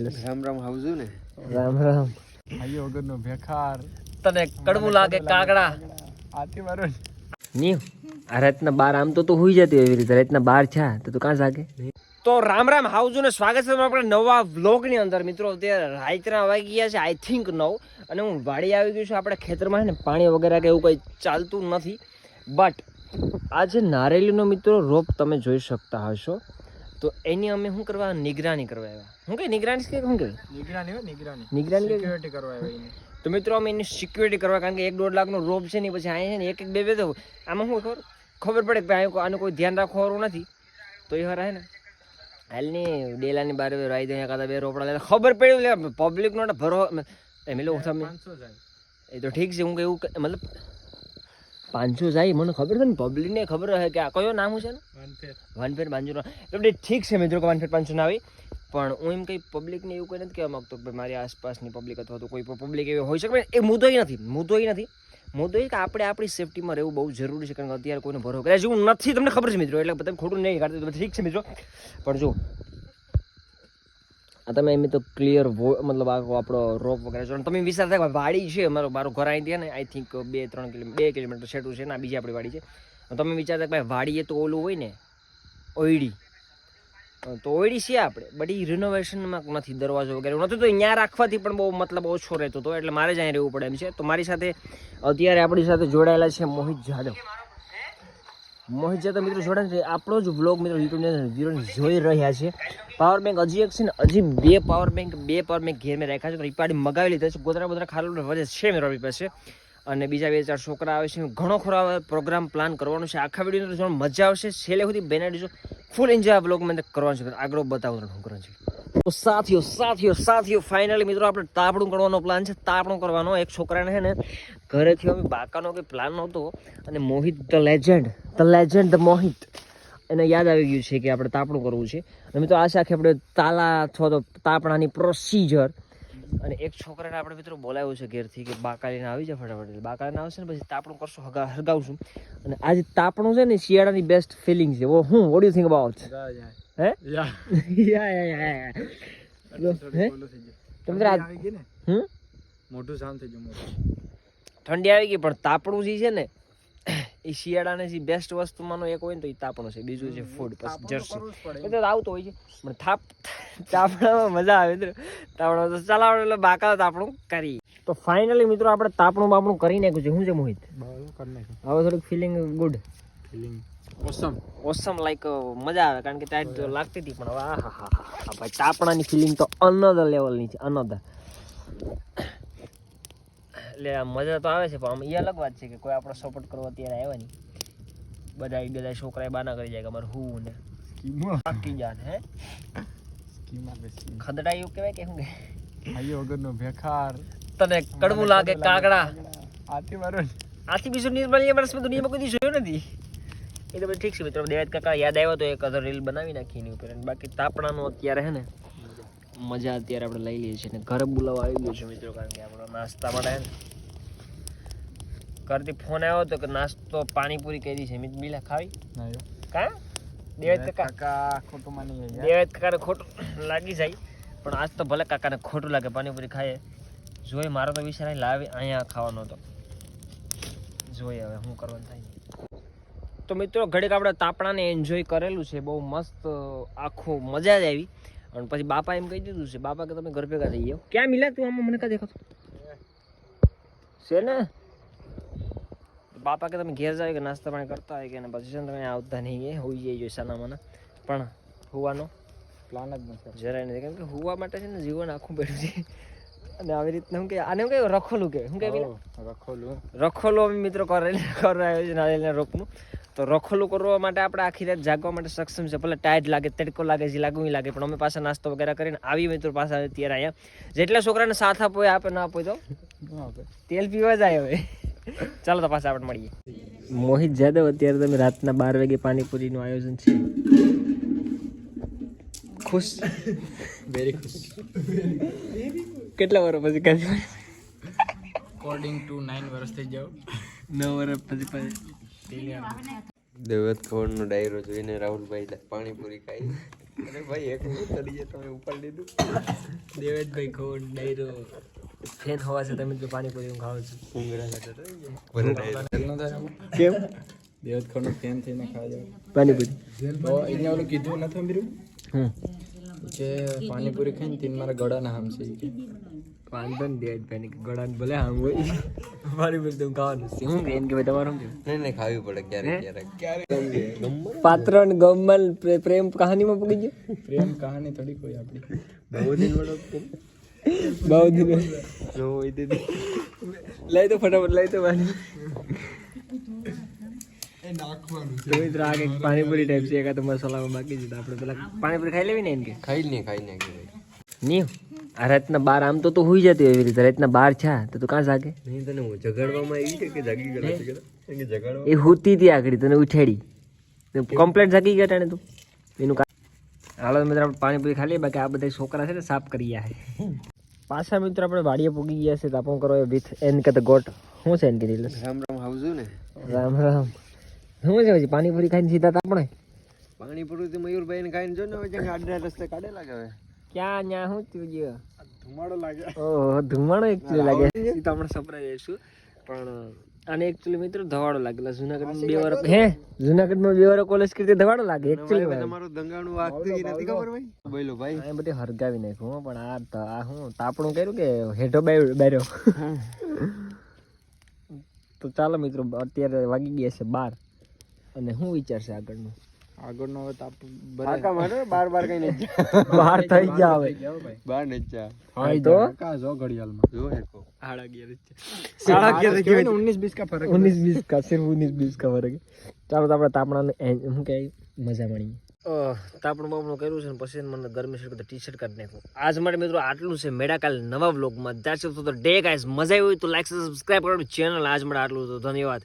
રામ રામ હાવજુ ને રામ રામ આયો વગરનો ભેખાર તને કડવું લાગે કાગડા આથી મારો ની આ રાતના 12 આમ તો હુઈ જતી એવી રીતે રાતના 12 થયા તો તું કાં જાગે તો રામ રામ હાવજુ ને સ્વાગત છે આપણે નવા વ્લોગ ની અંદર મિત્રો અત્યારે રાતના વાગી ગયા છે આઈ થિંક 9 અને હું વાડી આવી ગયો છું આપણે ખેતરમાં છે ને પાણી વગેરે કે એવું કઈ ચાલતું નથી બટ આજે નારેલીનો મિત્રો રોપ તમે જોઈ શકતા હશો તો એની અમે શું કરવા નિગરાની કરવા આવ્યા હું કઈ નિગરાની કે શું કઈ નિગરાની સિક્યુરિટી કરવા આવ્યા તો મિત્રો અમે એની સિક્યુરિટી કરવા કારણ કે 1-1.5 લાખનો રોપ છે ને પછી અહીંયા છે ને 1-2 તો આમાં શું ખબર પડે કે ભાઈ આનું કોઈ ધ્યાન રાખવાનું નથી તો એ હરા હે ને હાલની ડેલાની બારે રાઈ દે કાદા બે રોપડા લે ખબર પડી પબ્લિક નો ભરો એમ લો તમે 500 જાય એ તો ઠીક છે હું એવું મતલબ 500 જાય મને ખબર છે ને પબ્લિક ને ખબર હે કે આ કયો નામ છે ને વનફેર 500 એટલે ઠીક છે મિત્રો કે વનફેર 500 ના આવી પણ હું એમ કઈ પબ્લિક ને એવું કઈ નથી કહેવા માંગતો કે મારી આસપાસની પબ્લિક અથવા તો કોઈ પણ પબ્લિક એવી હોઈ શકે એ મુદ્દો નથી મુદ્દો એ કે આપણે આપણી સેફટીમાં રહેવું બહુ જરૂરી છે કારણ કે અત્યારે કોઈને ભરો કરે જેવું નથી તમને ખબર છે મિત્રો એટલે તમે ખોટું નહીં કાઢતો ઠીક છે મિત્રો પણ જો આ તમે એમ તો ક્લિયર મતલબ આપણો રોપ વગેરે જો તમે વિચાર થાય વાડી છે મારું ઘર અહીંથી ને આઈ થિંક 2 કિલોમીટર છેટું છે ને બીજી આપણી વાડી છે તમે વિચારતા ભાઈ વાડીએ તો ઓલું હોય ને ઓયડી તો ઓયડી છે આપણે બટ એ રિનોવેશનમાં નથી દરવાજો વગેરે નથી તો અહીંયા રાખવાથી પણ બહુ મતલબ ઓછો રહેતો હતો એટલે મારે જ અહીં રહેવું પડે એમ છે તો મારી સાથે અત્યારે આપણી સાથે જોડાયેલા છે મોહિત જાદવ મિત્રો જોડાણ છે આપણો જ વ્લોગ મિત્રો યુટ્યુબ જોઈ રહ્યા છે પાવર બેંક હજી એક છે ને હજી બે પાવર બેંક ઘેર મેં રાખ્યા છે તો રીપાડી મગાવી લીધા છે ગોદરા ખાલું વધે છે મેં રવિ પાસે અને બીજા 2-4 છોકરા આવે છે ઘણો ખરો પ્રોગ્રામ પ્લાન કરવાનો છે આખા વિડીયો જોવા મજા આવશે છેલ્લે સુધી બેનાડી જો ફૂલ એન્જોય આ બ્લોગમાં કરવાનું છે આગળ બતાવું શું કરવાનું છે તો સાથીઓ ફાઇનલી મિત્રો આપણે તાપણું કરવાનો પ્લાન છે તાપણું કરવાનો એક છોકરાને છે ને ઘરેથી અમે બાકાનો કંઈ પ્લાન નહોતો અને મોહિત ધ લેજેન્ડ મોહિત એને યાદ આવી ગયું છે કે આપણે તાપણું કરવું છે અને મિત્રો આશા કે આપણે તાલા અથવા તો તાપણાની પ્રોસિજર અને એક છોકરાને આપણે મિત્રો બોલાવ્યો છે ઘેરથી કે બાકા લઈને આવી જાય ફટાફટ બાકા લઈને આવશે ને પછી તાપણું કરશું હરગાવશું અને આજે તાપણું છે ને શિયાળાની બેસ્ટ ફિલિંગ છે what do you think about હે મોટું શાંત થઈ ગયું ઠંડી આવી ગઈ પણ તાપણું જે છે ને એ શિયાળાને જે બેસ્ટ વસ્તુમાંનો એક હોય ને તો એ તાપણું છે બીજું છે ફૂડ પછી જર્સી એ તો આવતો હોય છે પણ તાપણામાં મજા આવે મિત્રો તાપણા તો ચલાવવાનું એટલે બાકા તાપણું કરી તો ફાઇનલી મિત્રો આપણે તાપણું કરી નાખ્યું છે શું છે મોહિત હવે થોડીક ફિલિંગ ગુડ ઓસમ લાઈક મજા આવે કારણ કે ટાઈટ તો લાગતી હતી પણ હવે હા ભાઈ તાપણાની ફિલિંગ તો અનધર લેવલની છે અનધર એટલે મજા તો આવે છે પણ આમ એ અલગ વાત છે કે કોઈ આપણો સપોર્ટ કરવા અત્યારે આવ્યા નહીં બધા છોકરા બાના કરી જાય કે અમારે હું ને પાકી જાન હે ખદડા એવું કહેવાય કે શું કે આયો વગરનો ભેખાર તને કડવું લાગે કાગડા આથી બીજું નિર્મળ વર્ષમાં દુનિયામાં કોઈ જોયું નથી એ તો ઠીક છે મિત્રો દેવાત કાકા યાદ આવ્યો તો એક અધર રીલ બનાવી નાખી એની ઉપર બાકી તાપણાનો અત્યારે હે ને મજા અત્યારે આપણે લઈ લઈએ છીએ ને ઘરે બોલાવવા આવી ગયું છે મિત્રો કારણ કે આપણો નાસ્તા માટે ઘરથી ફોન આવ્યો હતો કે નાસ્તો પાણીપુરી કરી છે મિત બિલા ખાવી કા દેવાત કાકા ખોટું માની જાય દેવાત કાકાને ખોટું લાગી જાય પણ આજ તો ભલે કાકાને ખોટું લાગે પાણીપુરી ખાય જોઈએ મારો તો વિચાર લાવે અહીંયા ખાવાનો હતો જોઈએ હવે શું કરવાનું થાય તો મિત્રો ઘડીક આપણે તાપણાને એન્જોય કરેલું છે બહુ મસ્ત આખું મજા જ આવી અને પછી બાપા એમ કહી દીધું છે બાપા કે તમે ઘર ભેગા થઈ જાઓ ક્યાં મિલા તું આમાં મને કા દેખાતું છે ને બાપા કે તમે ઘેર જાવ કે નાસ્તા પાણી કરતા હોય કે પછી છે ને તમે આવતા નહીં એ હોઈ જાય સાના મને પણ હુવાનો પ્લાન જ નથી જરાય નથી કેમ કે હુવા માટે છે ને જીવન આખું બેઠું છે અને આવી રીતના શું કે આને શું કે રખોલું કે શું કે રખોલું અમે મિત્રો કરાયો છે નારિયેળના રોપનું તો રખોલું કરવા માટે આપણે આખી રાત જાગવા માટે સક્ષમ છે ભલે ટાઈટ લાગે તડકો લાગે જે લાગવું લાગે પણ અમે પાછા નાસ્તો વગેરે કરીને આવી મિત્રો પાછા અત્યારે અહીંયા જેટલા છોકરાને સાથ આપો આપે ના આપો તો તેલ પીવા જાય હવે ચાલો તો પાછા આપણે મળીએ મોહિત જાદવ અત્યારે તમે રાતના 12 વાગે પાણીપુરીનું આયોજન છે ખુશ વેરી ખુશ કેટલા વર્ષ પછી કાઢી અકોર્ડિંગ ટુ 9 વર્ષ થઈ જાવ 9 વર્ષ પછી દેવત ખવડનો ડાયરો જોઈને રાહુલભાઈ પાણીપુરી ખાઈ અરે ભાઈ એક ઉતરી જાય તમે ઉપર લીધું. દેવેશભાઈ ખોડ ડાયરો ફેન હવા છે તમે જો પાણીપુરી ખાવ છો ઉંગરા સાથે રહી જાય. ન થાય આમાં. કેમ દેવેશ ખોડનો ફેન થઈને ખાવા જાવ પાણીપુરી તો એને ઓલું કીધું નથી સાંભળ્યું કે પાણીપુરી ખાઈને તીન મારા ગળાના હામ છે ઈ કે. વાંધો ને દેટ પેની ગળાને ભલે આમ હોય પાણીપુરી તો ખાવાનું છે હું કે ભાઈ તમારું શું નહીં ખાવી પડે ક્યારેક ક્યારેક. પાત્ર ને ગમલ પ્રેમ કહાનીમાં પડી ગયો પ્રેમ કહાની થોડી કોઈ આપણી બહુ દિન વાળો બહુ દિન નો હોય દીદી. લઈ તો ફટાફટ લઈ તો પાણી તો મિત્ર આ કંઈક પાણીપુરી ટાઈપ છે એકાદ મસાલામાં બાકી છે તો આપણે પેલા પાણીપુરી ખાઈ લેવી ને એમ કે ખાઈ ને ભાઈ. નહીં આ રાતના બાર આમ તો હુઈ જતી એવી રીતે રાતના બાર છે તો તું કાં જાગે નહીં તને હું જગાડવામાં આવી છે કે જાગી ગયો છે કે જગાડવા એ હોતી હતી આખરી તને ઉઠાડી કમ્પ્લેટ જાગી ગયા ટાણે તું એનું હાલો મિત્ર આપણે પાણીપુરી ખાલી બાકી આ બધા છોકરા છે ને સાફ કરી ગયા છે પાછા મિત્ર આપણે વાડીએ પૂગી ગયા છે તાપો કરો વિથ એન કે ગોટ શું છે એન કે રામ રામ હાવજો ને. રામ રામ શું છે પછી પાણીપુરી ખાઈને સીધા તાપણે પાણીપુરી તો મયુરભાઈ ને ખાઈને જો ને હવે ક્યાંક આડના રસ્તે કાઢેલા કે હવે ક્યાં ન્યા શું થયું ગયો ધુમાડો લાગે ઓહો ધુમાડો એકચ્યુઅલી લાગે એ તો આપણે સપરાઈ જઈશું પણ આને એકચ્યુઅલી મિત્રો ધવાડો લાગેલા જુનાગઢમાં 2 વાર જુનાગઢમાં 2 વાર કોલેજ કરી ધવાડો લાગે એકચ્યુઅલી તમારું દંગાણું વાગતું ઈ નથી ખબર ભાઈ. બોલો ભાઈ. આ બધી હરગાવી નાખ્યું હો, પણ આ હું તાપણું કર્યું કે હેઠો બેર્યો તો ચાલો મિત્રો અત્યારે વાગી ગયા છે 12 અને શું વિચારશે આગળનું આગળનો હવે તાપ આકા મારો બાર કઈ નથી. 12 થઈ ગયા હવે બાર ને ચા હા તો કા જો ઘડિયાળમાં જો હેકો. 19-20 का फर्क 19-20 का सिर्फ 19-20 का फर्क है ચાલો તો આપણે તાપણાને શું કહે મજા માણીએ તાપણું બાપણું કર્યું છે ને પછી મને ગરમી છે ટી શર્ટ કાઢી નાખ્યું આજ માટે મિત્રો આટલું છે મેળા કાલે નવા વ્લોગમાં that's it for the day guys મજા આવી હોય તો લાઈક સબસ્ક્રાઇબ કરો ચેનલ આજ માટે આટલું તો ધન્યવાદ.